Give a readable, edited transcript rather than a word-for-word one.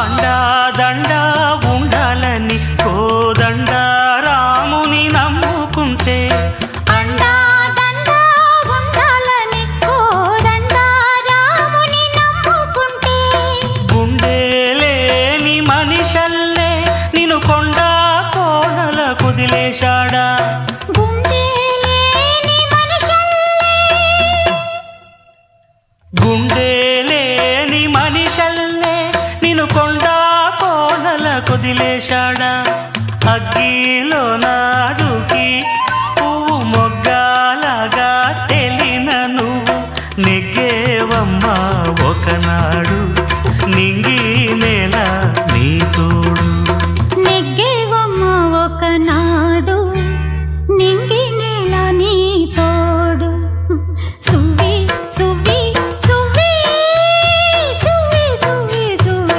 అండా దండా ఉండాలని కోదండ రాముని నమ్ముకుంటే అండా దండా ఉండాలని కోదండ రాముని నమ్ముకుంటే గుండె లేని మనిషల్లే నిన్ను కొండ కోనల కుదిలేశాడా గుండె లేని మనిషల్లే నిన్ను కొండ కోనల కుదిలేశాడా అగ్గిలోనా